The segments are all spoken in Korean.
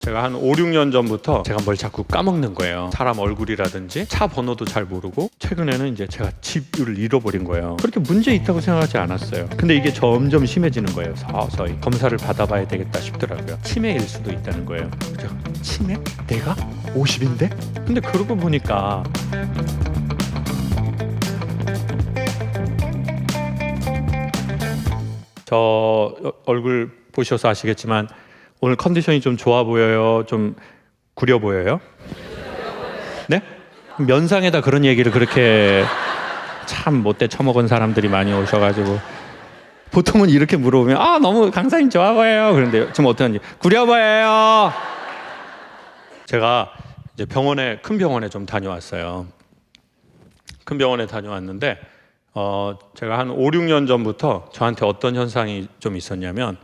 제가 한 5, 6년 전부터 제가 뭘 자꾸 까먹는 거예요. 사람 얼굴이라든지 차 번호도 잘 모르고, 최근에는 이제 제가 집을 잃어버린 거예요. 그렇게 문제 있다고 생각하지 않았어요. 근데 이게 점점 심해지는 거예요. 서서히 검사를 받아봐야 되겠다 싶더라고요. 치매일 수도 있다는 거예요. 제가 치매? 내가 50인데? 근데 그러고 보니까 저 얼굴 보셔서 아시겠지만 오늘 컨디션이 좀 좋아 보여요? 좀 구려 보여요? 네? 면상에다 그런 얘기를 그렇게 참 못돼 처먹은 사람들이 많이 오셔가지고, 보통은 이렇게 물어보면 너무 강사님 좋아 보여요. 그런데 지금 어떤지 구려 보여요. 제가 이제 큰 병원에 좀 다녀왔어요. 큰 병원에 다녀왔는데 제가 한 5, 6년 전부터 저한테 어떤 현상이 좀 있었냐면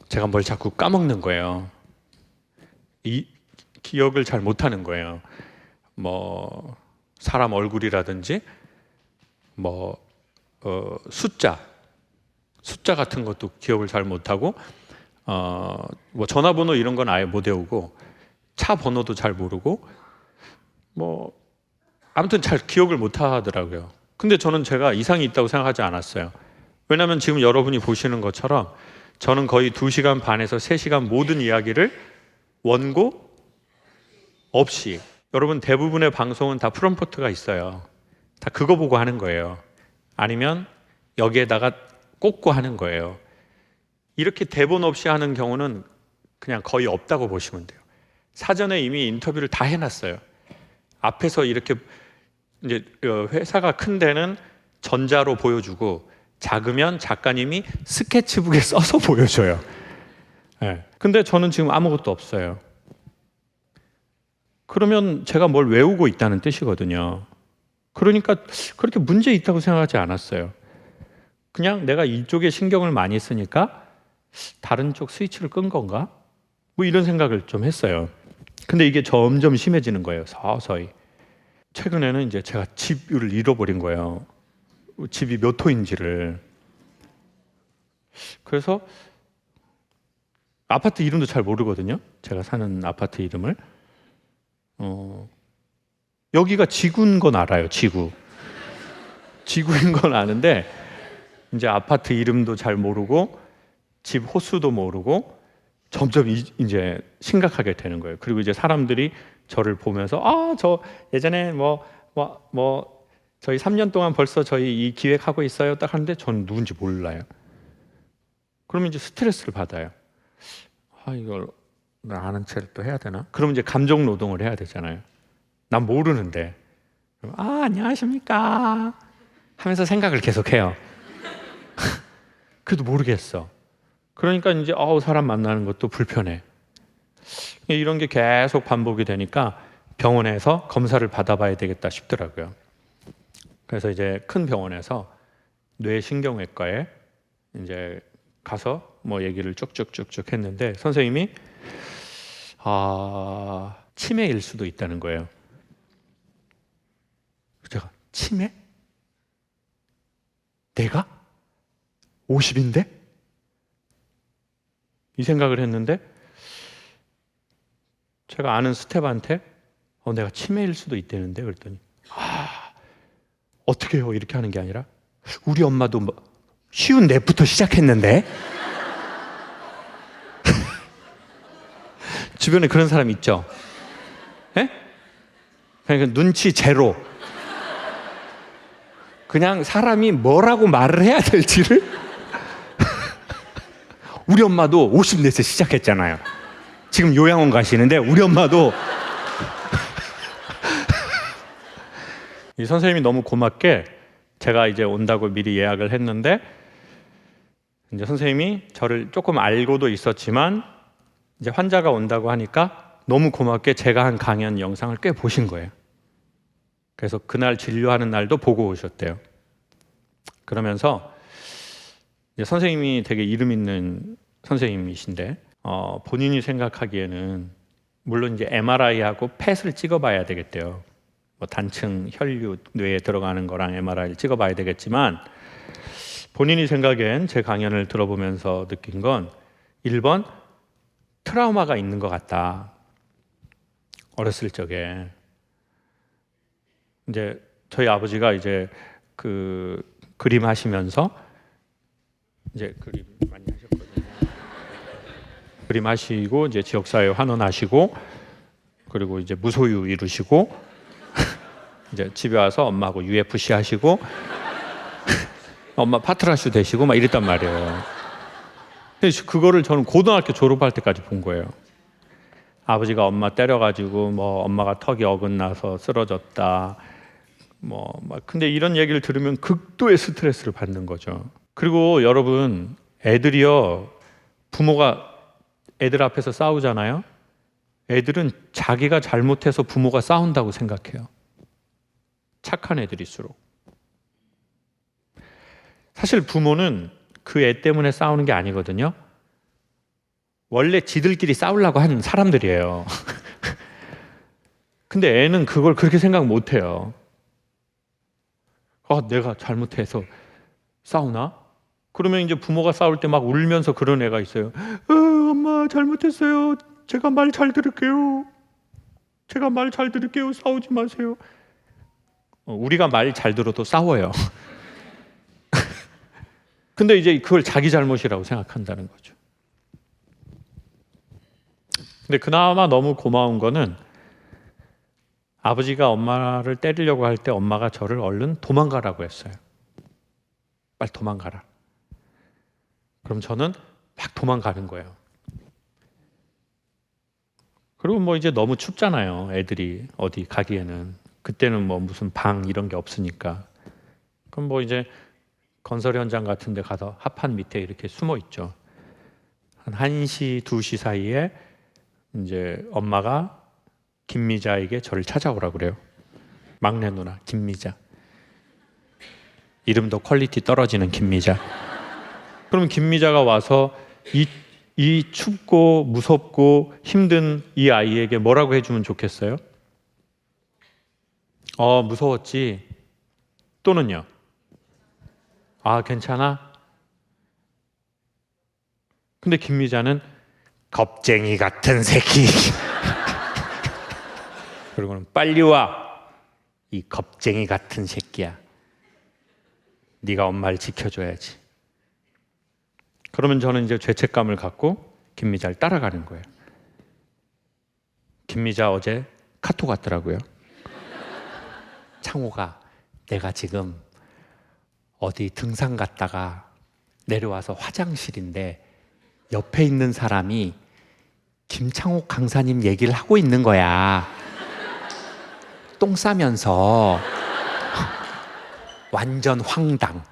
제가 뭘 자꾸 까먹는 거예요. 이 기억을 잘 못하는 거예요. 뭐 사람 얼굴이라든지 숫자 같은 것도 기억을 잘 못하고, 뭐 전화번호 이런 건 아예 못 외우고, 차 번호도 잘 모르고, 뭐 아무튼 잘 기억을 못 하더라고요. 근데 저는 제가 이상이 있다고 생각하지 않았어요. 왜냐하면 지금 여러분이 보시는 것처럼 저는 거의 2시간 반에서 3시간 모든 이야기를 원고 없이, 여러분 대부분의 방송은 다 프롬프트가 있어요. 다 그거 보고 하는 거예요. 아니면 여기에다가 꽂고 하는 거예요. 이렇게 대본 없이 하는 경우는 그냥 거의 없다고 보시면 돼요. 사전에 이미 인터뷰를 다 해놨어요. 앞에서 이렇게 이제 회사가 큰 데는 전자로 보여주고, 작으면 작가님이 스케치북에 써서 보여줘요. 네. 근데 저는 지금 아무것도 없어요. 그러면 제가 뭘 외우고 있다는 뜻이거든요. 그러니까 그렇게 문제 있다고 생각하지 않았어요. 그냥 내가 이쪽에 신경을 많이 쓰니까 다른 쪽 스위치를 끈 건가? 뭐 이런 생각을 좀 했어요. 근데 이게 점점 심해지는 거예요. 서서히. 최근에는 이제 제가 집을 잃어버린 거예요. 집이 몇 호인지를. 그래서 아파트 이름도 잘 모르거든요. 제가 사는 아파트 이름을. 여기가 지구인 건 알아요. 지구인 건 아는데 이제 아파트 이름도 잘 모르고, 집 호수도 모르고, 점점 이제 심각하게 되는 거예요. 그리고 이제 사람들이 저를 보면서 저 예전에 저희 3년 동안 벌써 저희 이 기획하고 있어요 딱 하는데 저는 누군지 몰라요. 그러면 이제 스트레스를 받아요. 이걸 나 아는 체를 또 해야 되나? 그럼 이제 감정 노동을 해야 되잖아요. 난 모르는데 안녕하십니까 하면서 생각을 계속해요. 그래도 모르겠어. 그러니까 이제 사람 만나는 것도 불편해. 이런 게 계속 반복이 되니까 병원에서 검사를 받아봐야 되겠다 싶더라고요. 그래서 이제 큰 병원에서 뇌신경외과에 이제 가서 뭐 얘기를 쭉쭉쭉쭉 했는데, 선생님이 치매일 수도 있다는 거예요. 제가 치매? 내가 50인데? 이 생각을 했는데, 제가 아는 스텝한테 내가 치매일 수도 있다는데, 그랬더니 어떻게 해요? 이렇게 하는 게 아니라 우리 엄마도 쉬운 넷부터 시작했는데. 주변에 그런 사람 있죠? 예? 그러니까 눈치 제로. 그냥 사람이 뭐라고 말을 해야 될지를. 우리 엄마도 54세 시작했잖아요. 지금 요양원 가시는데 우리 엄마도. 이 선생님이 너무 고맙게 제가 이제 온다고 미리 예약을 했는데, 이제 선생님이 저를 조금 알고도 있었지만 이제 환자가 온다고 하니까 너무 고맙게 제가 한 강연 영상을 꽤 보신 거예요. 그래서 그날 진료하는 날도 보고 오셨대요. 그러면서 이제 선생님이 되게 이름 있는 선생님이신데, 본인이 생각하기에는 물론 이제 MRI하고 펫을 찍어봐야 되겠대요. 뭐 단층 혈류 뇌에 들어가는 거랑 MRI를 찍어봐야 되겠지만, 본인이 생각엔 제 강연을 들어보면서 느낀 건 1번 트라우마가 있는 것 같다. 어렸을 적에 이제 저희 아버지가 이제 그 그림 하시면서 이제 그림 많이 하셨거든요. 그림 하시고 이제 지역사회 환원하시고 그리고 이제 무소유 이루시고 이제 집에 와서 엄마하고 UFC 하시고 엄마 파트라슈 되시고 막 이랬단 말이에요. 근데 그거를 저는 고등학교 졸업할 때까지 본 거예요. 아버지가 엄마 때려가지고 뭐 엄마가 턱이 어긋나서 쓰러졌다. 뭐 근데 이런 얘기를 들으면 극도의 스트레스를 받는 거죠. 그리고 여러분, 애들이요, 부모가 애들 앞에서 싸우잖아요. 애들은 자기가 잘못해서 부모가 싸운다고 생각해요. 착한 애들일수록. 사실 부모는 그 애 때문에 싸우는 게 아니거든요. 원래 지들끼리 싸우려고 하는 사람들이에요. 근데 애는 그걸 그렇게 생각 못 해요. 내가 잘못해서 싸우나? 그러면 이제 부모가 싸울 때 막 울면서 그런 애가 있어요. 엄마 잘못했어요. 제가 말 잘 들을게요. 제가 말 잘 들을게요. 싸우지 마세요. 우리가 말 잘 들어도 싸워요. 근데 이제 그걸 자기 잘못이라고 생각한다는 거죠. 근데 그나마 너무 고마운 거는 아버지가 엄마를 때리려고 할 때 엄마가 저를 얼른 도망가라고 했어요. 빨리 도망가라. 그럼 저는 막 도망가는 거예요. 그리고 뭐 이제 너무 춥잖아요. 애들이 어디 가기에는. 그때는 뭐 무슨 방 이런 게 없으니까. 그럼 뭐 이제 건설 현장 같은 데 가서 합판 밑에 이렇게 숨어 있죠. 한 1시, 2시 사이에 이제 엄마가 김미자에게 저를 찾아오라고 그래요. 막내 누나 김미자. 이름도 퀄리티 떨어지는 김미자. 그러면 김미자가 와서 이 춥고 무섭고 힘든 이 아이에게 뭐라고 해주면 좋겠어요? 무서웠지? 또는요? 괜찮아? 근데 김미자는 겁쟁이 같은 새끼. 그리고는 빨리 와. 이 겁쟁이 같은 새끼야. 네가 엄마를 지켜줘야지. 그러면 저는 이제 죄책감을 갖고 김미자를 따라가는 거예요. 김미자 어제 카톡 왔더라고요. 창호가 내가 지금 어디 등산 갔다가 내려와서 화장실인데 옆에 있는 사람이 김창옥 강사님 얘기를 하고 있는 거야. 똥 싸면서. 완전 황당.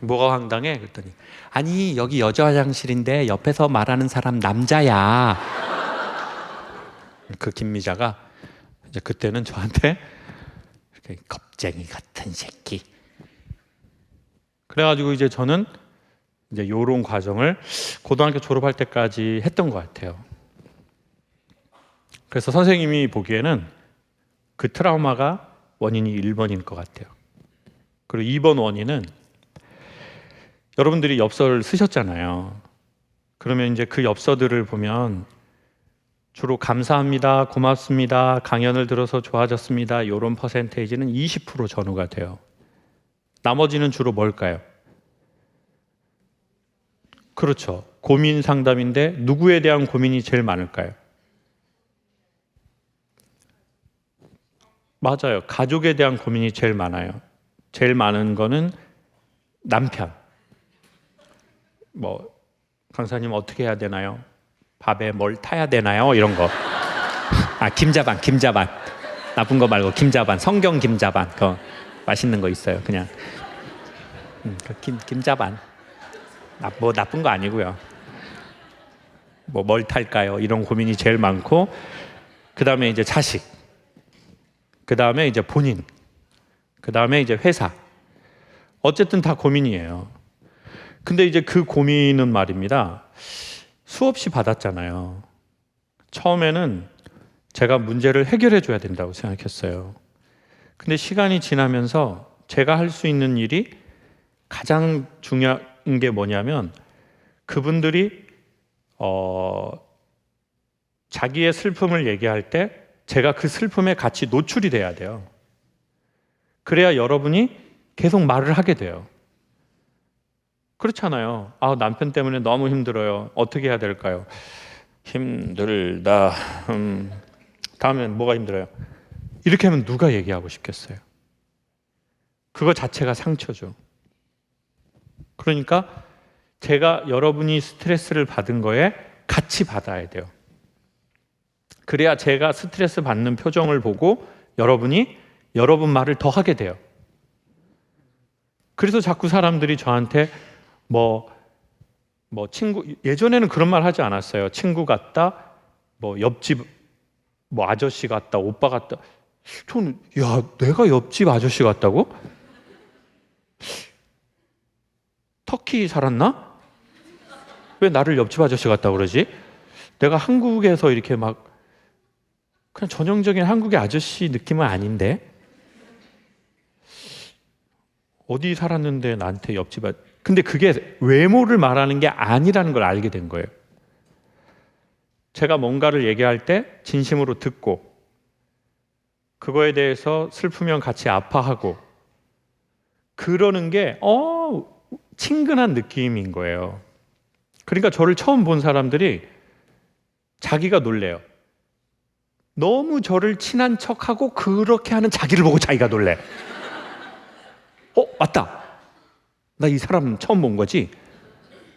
뭐가 황당해? 그랬더니 아니 여기 여자 화장실인데 옆에서 말하는 사람 남자야. 그 김미자가 이제 그때는 저한테 이렇게 겁쟁이 같은 새끼. 그래가지고 이제 저는 이제 요런 과정을 고등학교 졸업할 때까지 했던 것 같아요. 그래서 선생님이 보기에는 그 트라우마가 원인이 1번인 것 같아요. 그리고 2번 원인은 여러분들이 엽서를 쓰셨잖아요. 그러면 이제 그 엽서들을 보면 주로 감사합니다, 고맙습니다, 강연을 들어서 좋아졌습니다 이런 퍼센테이지는 20% 전후가 돼요. 나머지는 주로 뭘까요? 그렇죠. 고민 상담인데 누구에 대한 고민이 제일 많을까요? 맞아요. 가족에 대한 고민이 제일 많아요. 제일 많은 거는 남편. 뭐 강사님 어떻게 해야 되나요? 밥에 뭘 타야 되나요? 이런 거. 김자반. 나쁜 거 말고 김자반. 성경 김자반. 그거 맛있는 거 있어요. 그냥 김자반. 뭐 나쁜 거 아니고요. 뭐 뭘 탈까요? 이런 고민이 제일 많고, 그 다음에 이제 자식, 그 다음에 이제 본인, 그 다음에 이제 회사. 어쨌든 다 고민이에요. 근데 이제 그 고민은 말입니다. 수없이 받았잖아요. 처음에는 제가 문제를 해결해 줘야 된다고 생각했어요. 근데 시간이 지나면서 제가 할 수 있는 일이 가장 중요한 게 뭐냐면 그분들이 자기의 슬픔을 얘기할 때 제가 그 슬픔에 같이 노출이 돼야 돼요. 그래야 여러분이 계속 말을 하게 돼요. 그렇잖아요. 남편 때문에 너무 힘들어요. 어떻게 해야 될까요? 힘들다. 다음엔 뭐가 힘들어요? 이렇게 하면 누가 얘기하고 싶겠어요? 그거 자체가 상처죠. 그러니까 제가 여러분이 스트레스를 받은 거에 같이 받아야 돼요. 그래야 제가 스트레스 받는 표정을 보고 여러분이 여러분 말을 더 하게 돼요. 그래서 자꾸 사람들이 저한테 친구, 예전에는 그런 말 하지 않았어요. 친구 같다, 옆집 아저씨 같다, 오빠 같다. 저는 내가 옆집 아저씨 같다고? 터키 살았나? 왜 나를 옆집 아저씨 같다고 그러지? 내가 한국에서 이렇게 그냥 전형적인 한국의 아저씨 느낌은 아닌데? 어디 살았는데 나한테 옆집 아저씨. 근데 그게 외모를 말하는 게 아니라는 걸 알게 된 거예요. 제가 뭔가를 얘기할 때 진심으로 듣고 그거에 대해서 슬프면 같이 아파하고 그러는 게 친근한 느낌인 거예요. 그러니까 저를 처음 본 사람들이 자기가 놀래요. 너무 저를 친한 척하고 그렇게 하는 자기를 보고 자기가 놀래. 맞다. 나 이 사람 처음 본 거지?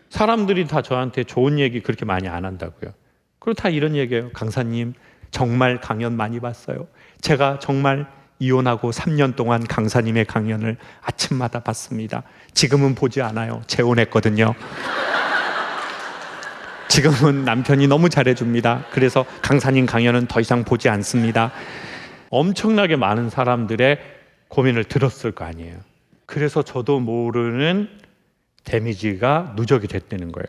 사람들이 다 저한테 좋은 얘기 그렇게 많이 안 한다고요. 그리고 다 이런 얘기예요. 강사님, 정말 강연 많이 봤어요. 제가 정말 이혼하고 3년 동안 강사님의 강연을 아침마다 봤습니다. 지금은 보지 않아요. 재혼했거든요. 지금은 남편이 너무 잘해줍니다. 그래서 강사님 강연은 더 이상 보지 않습니다. 엄청나게 많은 사람들의 고민을 들었을 거 아니에요. 그래서 저도 모르는 데미지가 누적이 됐다는 거예요.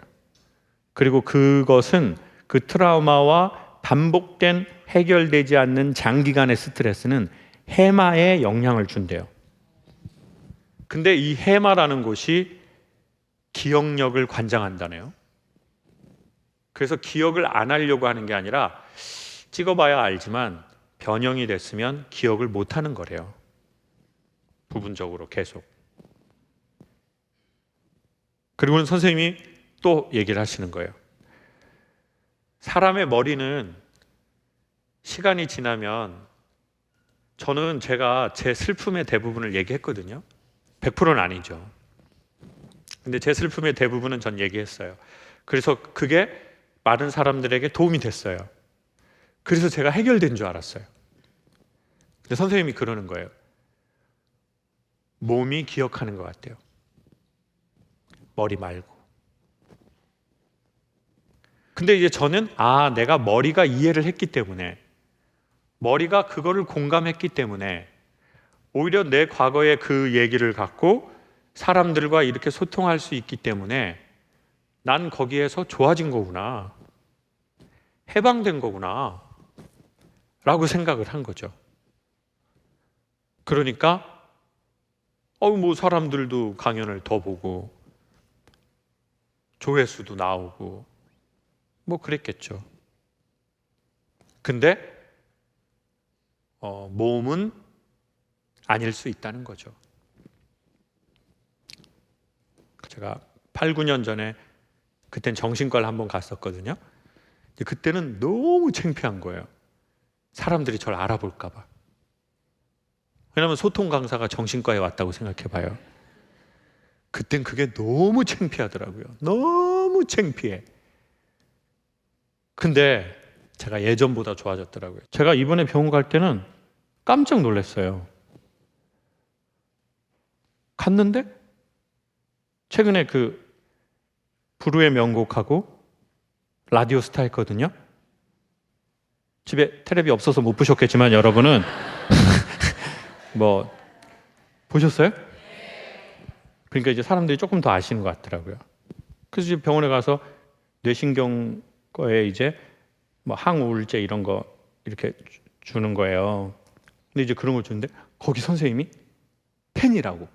그리고 그것은 그 트라우마와 반복된 해결되지 않는 장기간의 스트레스는 해마에 영향을 준대요. 근데 이 해마라는 곳이 기억력을 관장한다네요. 그래서 기억을 안 하려고 하는 게 아니라 찍어봐야 알지만 변형이 됐으면 기억을 못 하는 거래요. 부분적으로 계속. 그리고는 선생님이 또 얘기를 하시는 거예요. 사람의 머리는 시간이 지나면 저는 제가 제 슬픔의 대부분을 얘기했거든요. 100%는 아니죠. 근데 제 슬픔의 대부분은 전 얘기했어요. 그래서 그게 많은 사람들에게 도움이 됐어요. 그래서 제가 해결된 줄 알았어요. 근데 선생님이 그러는 거예요. 몸이 기억하는 것 같아요. 머리 말고. 근데 이제 저는 내가 머리가 이해를 했기 때문에 머리가 그거를 공감했기 때문에 오히려 내 과거의 그 얘기를 갖고 사람들과 이렇게 소통할 수 있기 때문에 난 거기에서 좋아진 거구나. 해방된 거구나. 라고 생각을 한 거죠. 그러니까 사람들도 강연을 더 보고 조회수도 나오고 그랬겠죠. 근데 몸은 아닐 수 있다는 거죠. 제가 8, 9년 전에 그땐 정신과를 한번 갔었거든요. 그때는 너무 창피한 거예요. 사람들이 저를 알아볼까 봐. 왜냐하면 소통 강사가 정신과에 왔다고 생각해 봐요. 그땐 그게 너무 창피하더라고요. 너무 창피해. 근데 제가 예전보다 좋아졌더라고요. 제가 이번에 병원 갈 때는 깜짝 놀랐어요. 갔는데 최근에 그 부르의 명곡하고 라디오 스타 했거든요. 집에 텔레비 없어서 못 보셨겠지만 여러분은 보셨어요? 그러니까 이제 사람들이 조금 더 아시는 것 같더라고요. 그래서 이제 병원에 가서 뇌신경과에 이제 항우울제 이런 거 이렇게 주는 거예요. 근데 이제 그런 걸 주는데 거기 선생님이 팬이라고.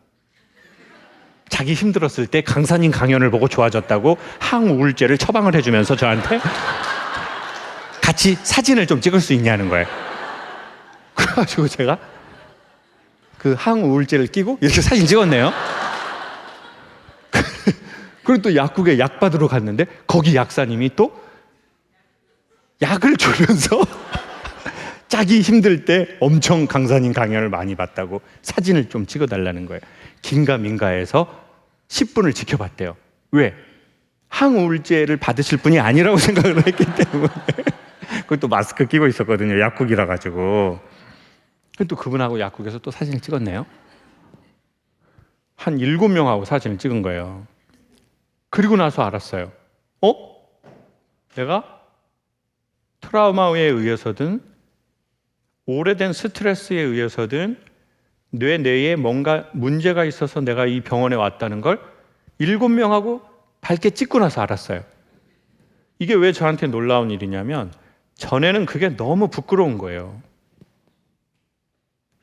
자기 힘들었을 때 강사님 강연을 보고 좋아졌다고 항우울제를 처방을 해주면서 저한테 같이 사진을 좀 찍을 수 있냐는 거예요. 그래가지고 제가 그 항우울제를 끼고 이렇게 사진 찍었네요. 그리고 또 약국에 약 받으러 갔는데 거기 약사님이 또 약을 주면서 자기 힘들 때 엄청 강사님 강연을 많이 봤다고 사진을 좀 찍어달라는 거예요. 긴가민가해서 10분을 지켜봤대요. 왜? 항우울제를 받으실 분이 아니라고 생각을 했기 때문에. 그것도 마스크 끼고 있었거든요. 약국이라 가지고. 또 그분하고 약국에서 또 사진을 찍었네요. 한 7명하고 사진을 찍은 거예요. 그리고 나서 알았어요. 내가 트라우마에 의해서든 오래된 스트레스에 의해서든 뇌에 뭔가 문제가 있어서 내가 이 병원에 왔다는 걸 7명하고 밝게 찍고 나서 알았어요. 이게 왜 저한테 놀라운 일이냐면 전에는 그게 너무 부끄러운 거예요.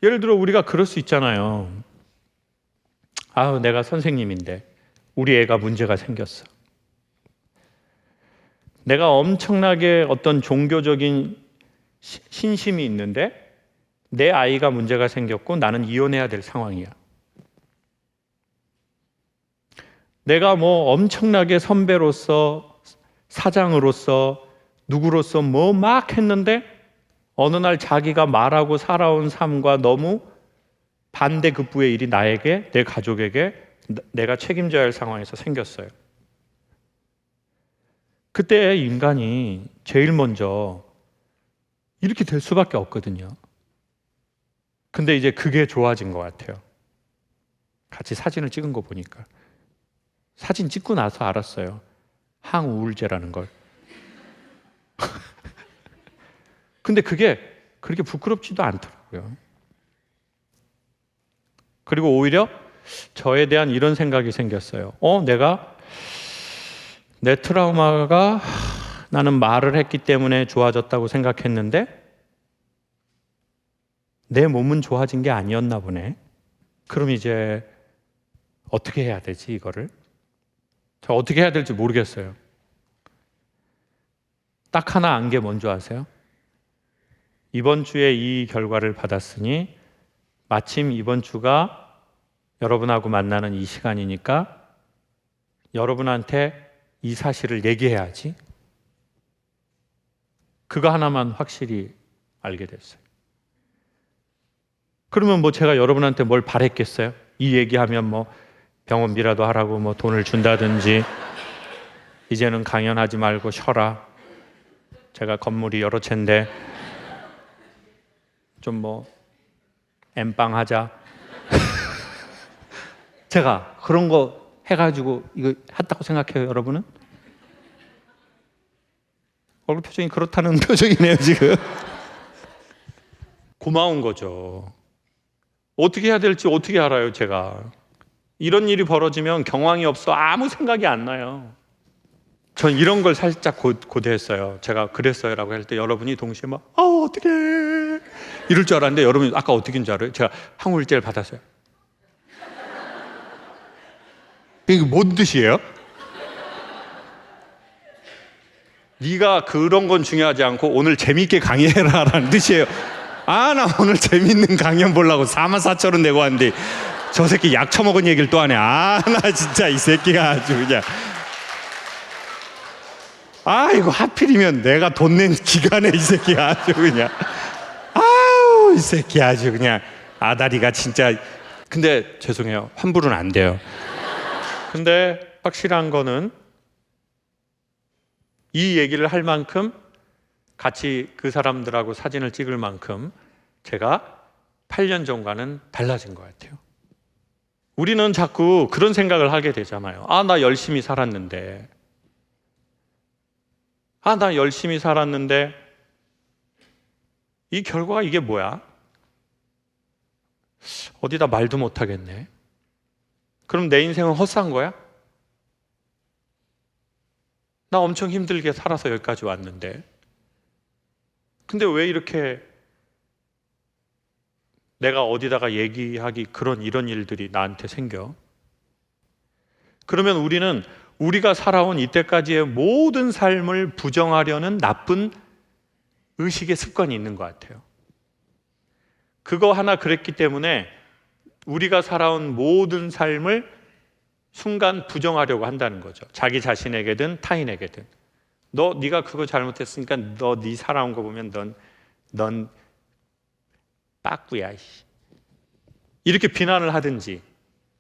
예를 들어 우리가 그럴 수 있잖아요. 내가 선생님인데 우리 애가 문제가 생겼어. 내가 엄청나게 어떤 종교적인 신심이 있는데 내 아이가 문제가 생겼고 나는 이혼해야 될 상황이야. 내가 뭐 엄청나게 선배로서 사장으로서 누구로서 뭐 막 했는데 어느 날 자기가 말하고 살아온 삶과 너무 반대급부의 일이 나에게, 내 가족에게 내가 책임져야 할 상황에서 생겼어요. 그때 인간이 제일 먼저 이렇게 될 수밖에 없거든요. 근데 이제 그게 좋아진 것 같아요. 같이 사진을 찍은 거 보니까. 사진 찍고 나서 알았어요. 항우울제라는 걸. 근데 그게 그렇게 부끄럽지도 않더라고요. 그리고 오히려 저에 대한 이런 생각이 생겼어요. 내가 내 트라우마가 나는 말을 했기 때문에 좋아졌다고 생각했는데 내 몸은 좋아진 게 아니었나 보네. 그럼 이제 어떻게 해야 되지 이거를? 저 어떻게 해야 될지 모르겠어요. 딱 하나 안 게 뭔지 아세요? 이번 주에 이 결과를 받았으니 마침 이번 주가 여러분하고 만나는 이 시간이니까 여러분한테 이 사실을 얘기해야지. 그거 하나만 확실히 알게 됐어요. 그러면 뭐 제가 여러분한테 뭘 바랬겠어요? 이 얘기하면 뭐 병원비라도 하라고 뭐 돈을 준다든지 이제는 강연하지 말고 쉬어라. 제가 건물이 여러 채인데 좀 뭐 엠빵 하자. 제가 그런 거 해가지고 이거 했다고 생각해요, 여러분은? 얼굴 표정이 그렇다는 표정이네요, 지금. 고마운 거죠. 어떻게 해야 될지 어떻게 알아요, 제가. 이런 일이 벌어지면 경황이 없어 아무 생각이 안 나요. 전 이런 걸 살짝 고대했어요. 제가 그랬어요 라고 할 때 여러분이 동시에 막 어떡해 이럴 줄 알았는데 여러분이 아까 어떻게인 줄 알아요? 제가 항우울제를 받았어요. 이게 뭔 뜻이에요? 네가 그런 건 중요하지 않고 오늘 재미있게 강의해라 라는 뜻이에요. 나 오늘 재밌는 강연 보려고 44,000원 내고 왔는데 저 새끼 약 처먹은 얘기를 또 하네. 나 진짜 이 새끼가 아주 그냥 이거 하필이면 내가 돈 낸 기간에 이 새끼가 아주 그냥 이 새끼 아주 그냥 아다리가 진짜. 근데 죄송해요, 환불은 안 돼요. 근데 확실한 거는 이 얘기를 할 만큼 같이 그 사람들하고 사진을 찍을 만큼 제가 8년 전과는 달라진 것 같아요. 우리는 자꾸 그런 생각을 하게 되잖아요. 나 열심히 살았는데 나 열심히 살았는데 이 결과가 이게 뭐야? 어디다 말도 못하겠네. 그럼 내 인생은 헛산 거야? 나 엄청 힘들게 살아서 여기까지 왔는데 근데 왜 이렇게 내가 어디다가 얘기하기 이런 일들이 나한테 생겨? 그러면 우리는 우리가 살아온 이때까지의 모든 삶을 부정하려는 나쁜 의식의 습관이 있는 것 같아요. 그거 하나 그랬기 때문에 우리가 살아온 모든 삶을 순간 부정하려고 한다는 거죠. 자기 자신에게든 타인에게든. 네가 그거 잘못했으니까 네 살아온 거 보면 넌 빠꾸야. 이렇게 비난을 하든지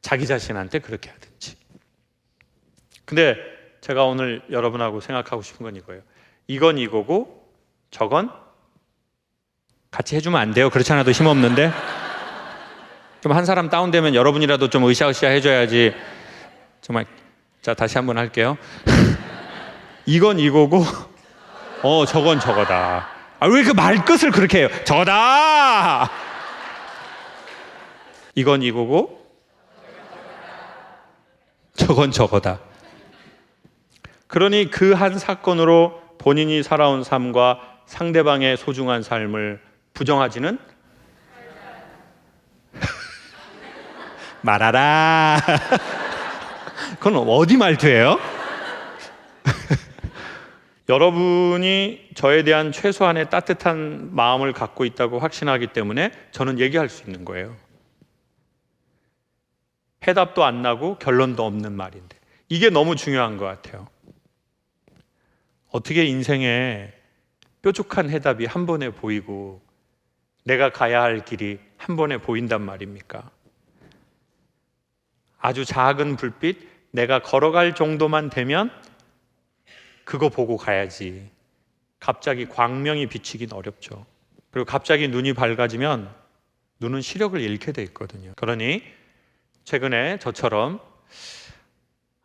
자기 자신한테 그렇게 하든지. 근데 제가 오늘 여러분하고 생각하고 싶은 건 이거예요. 이건 이거고 저건 같이 해주면 안 돼요. 그렇지 않아도 힘없는데. 좀 한 사람 다운되면 여러분이라도 좀 으쌰으쌰 해줘야지. 정말. 자, 다시 한번 할게요. 이건 이거고 저건 저거다. 왜 그 말끝을 그렇게 해요? 저거다. 이건 이거고 저건 저거다. 그러니 그 한 사건으로 본인이 살아온 삶과 상대방의 소중한 삶을 부정하지는 말아라. 그건 어디 말투예요? 여러분이 저에 대한 최소한의 따뜻한 마음을 갖고 있다고 확신하기 때문에 저는 얘기할 수 있는 거예요. 해답도 안 나고 결론도 없는 말인데 이게 너무 중요한 것 같아요. 어떻게 인생에 뾰족한 해답이 한 번에 보이고 내가 가야 할 길이 한 번에 보인단 말입니까? 아주 작은 불빛, 내가 걸어갈 정도만 되면 그거 보고 가야지. 갑자기 광명이 비치긴 어렵죠. 그리고 갑자기 눈이 밝아지면 눈은 시력을 잃게 돼 있거든요. 그러니 최근에 저처럼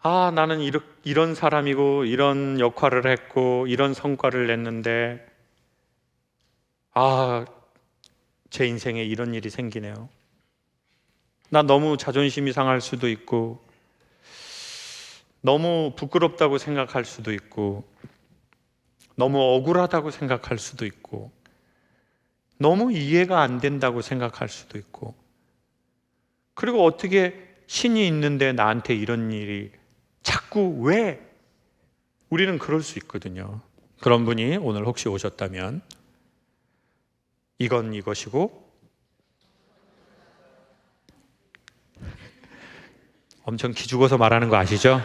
나는 이런 사람이고 이런 역할을 했고 이런 성과를 냈는데 제 인생에 이런 일이 생기네요. 나 너무 자존심이 상할 수도 있고 너무 부끄럽다고 생각할 수도 있고 너무 억울하다고 생각할 수도 있고 너무 이해가 안 된다고 생각할 수도 있고 그리고 어떻게 신이 있는데 나한테 이런 일이 자꾸 왜? 우리는 그럴 수 있거든요. 그런 분이 오늘 혹시 오셨다면 이건 이것이고 엄청 기죽어서 말하는 거 아시죠?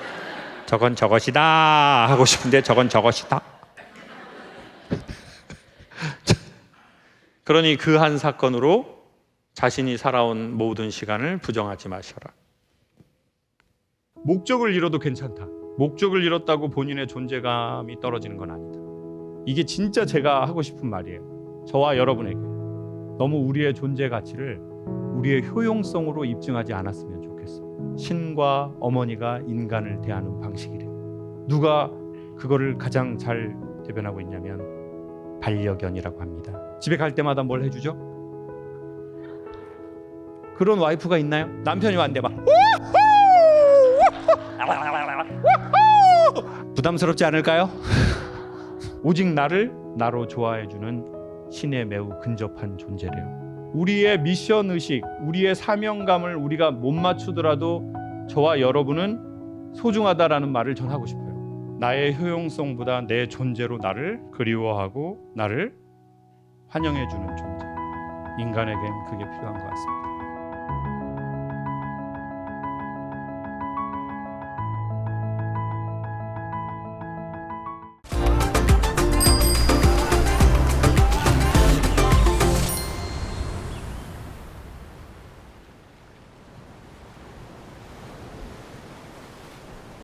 저건 저것이다 하고 싶은데 저건 저것이다. 그러니 그 한 사건으로 자신이 살아온 모든 시간을 부정하지 마셔라. 목적을 잃어도 괜찮다. 목적을 잃었다고 본인의 존재감이 떨어지는 건 아니다. 이게 진짜 제가 하고 싶은 말이에요. 저와 여러분에게 너무 우리의 존재 가치를 우리의 효용성으로 입증하지 않았으면 좋겠어. 신과 어머니가 인간을 대하는 방식이래. 누가 그거를 가장 잘 대변하고 있냐면 반려견이라고 합니다. 집에 갈 때마다 뭘 해주죠? 그런 와이프가 있나요? 남편이 왔는데 막 부담스럽지 않을까요? 오직 나를 나로 좋아해주는 신에 매우 근접한 존재래요. 우리의 미션 의식, 우리의 사명감을 우리가 못 맞추더라도 저와 여러분은 소중하다라는 말을 전하고 싶어요. 나의 효용성보다 내 존재로 나를 그리워하고 나를 환영해주는 존재. 인간에겐 그게 필요한 것 같습니다.